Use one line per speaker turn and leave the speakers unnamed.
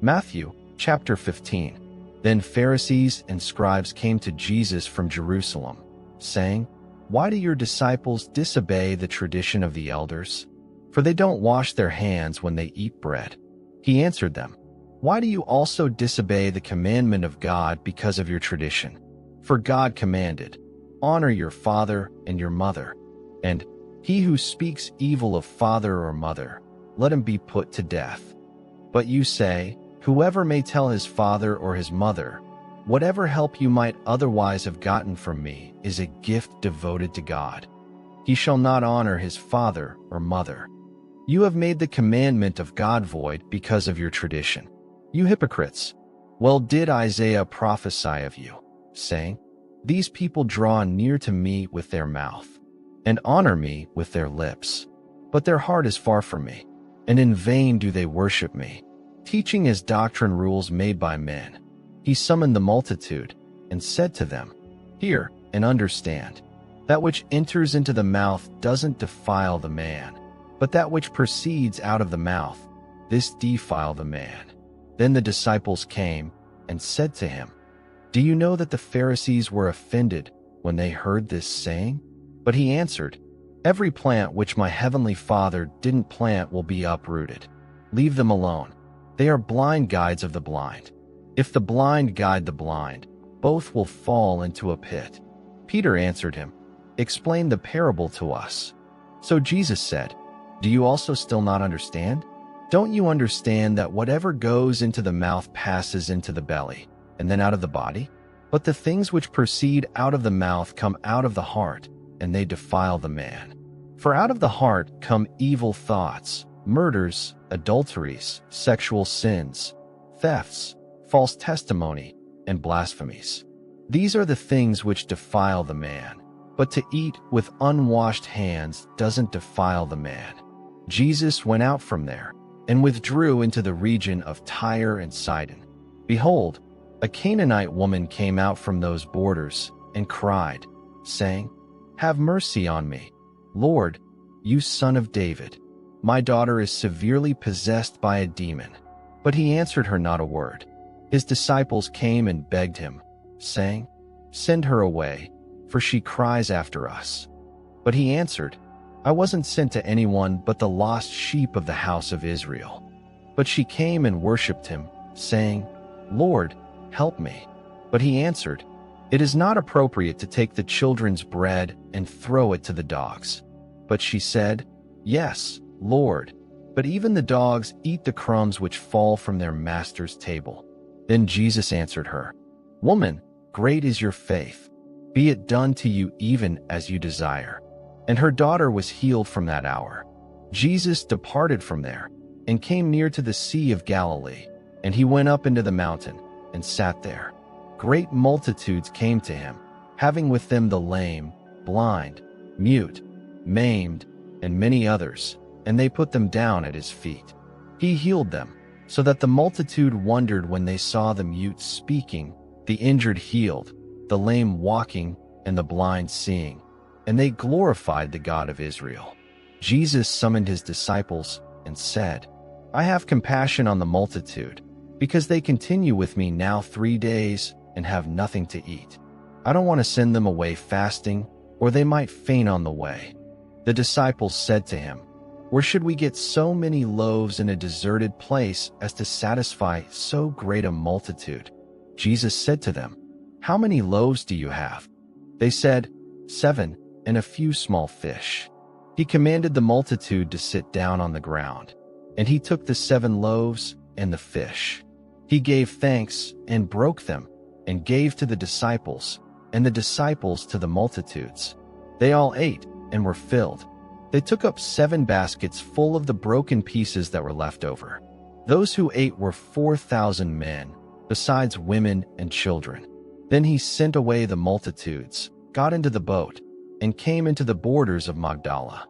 Matthew chapter 15. Then Pharisees and scribes came to Jesus from Jerusalem, saying, "Why do your disciples disobey the tradition of the elders? For they don't wash their hands when they eat bread." He answered them, "Why do you also disobey the commandment of God because of your tradition? For God commanded, 'Honor your father and your mother,' and 'He who speaks evil of father or mother, let him be put to death.' But you say, 'Whoever may tell his father or his mother, whatever help you might otherwise have gotten from me is a gift devoted to God. He shall not honor his father or mother.' You have made the commandment of God void because of your tradition. You hypocrites! Well did Isaiah prophesy of you, saying, 'These people draw near to me with their mouth, and honor me with their lips, but their heart is far from me, and in vain do they worship me, teaching as doctrine rules made by men.' He summoned the multitude and said to them, 'Hear and understand. That which enters into the mouth doesn't defile the man, but that which proceeds out of the mouth, this defile the man.' Then the disciples came and said to him, 'Do you know that the Pharisees were offended when they heard this saying?' But he answered, 'Every plant which my heavenly Father didn't plant will be uprooted. Leave them alone. They are blind guides of the blind. If the blind guide the blind, both will fall into a pit.' Peter answered him, 'Explain the parable to us.' So Jesus said, 'Do you also still not understand? Don't you understand that whatever goes into the mouth passes into the belly, and then out of the body? But the things which proceed out of the mouth come out of the heart, and they defile the man. For out of the heart come evil thoughts, murders, adulteries, sexual sins, thefts, false testimony, and blasphemies. These are the things which defile the man, but to eat with unwashed hands doesn't defile the man." Jesus went out from there and withdrew into the region of Tyre and Sidon. Behold, a Canaanite woman came out from those borders and cried, saying, "Have mercy on me, Lord, you Son of David. My daughter is severely possessed by a demon." But he answered her not a word. His disciples came and begged him, saying, "Send her away, for she cries after us." But he answered, "I wasn't sent to anyone but the lost sheep of the house of Israel." But she came and worshipped him, saying, "Lord, help me." But he answered, "It is not appropriate to take the children's bread and throw it to the dogs." But she said, "Yes, Lord, but even the dogs eat the crumbs which fall from their master's table." Then Jesus answered her, "Woman, great is your faith. Be it done to you even as you desire." And her daughter was healed from that hour. Jesus departed from there and came near to the Sea of Galilee, and he went up into the mountain and sat there. Great multitudes came to him, having with them the lame, blind, mute, maimed, and many others, and they put them down at his feet. He healed them, so that the multitude wondered when they saw the mute speaking, the injured healed, the lame walking, and the blind seeing, and they glorified the God of Israel. Jesus summoned his disciples and said, "I have compassion on the multitude, because they continue with me now 3 days and have nothing to eat. I don't want to send them away fasting, or they might faint on the way." The disciples said to him, "Where should we get so many loaves in a deserted place as to satisfy so great a multitude?" Jesus said to them, "How many loaves do you have?" They said, 7, and a few small fish. He commanded the multitude to sit down on the ground, and he took the 7 loaves and the fish. He gave thanks and broke them, and gave to the disciples, and the disciples to the multitudes. They all ate and were filled. They took up 7 baskets full of the broken pieces that were left over. Those who ate were 4,000 men, besides women and children. Then he sent away the multitudes, got into the boat, and came into the borders of Magdala.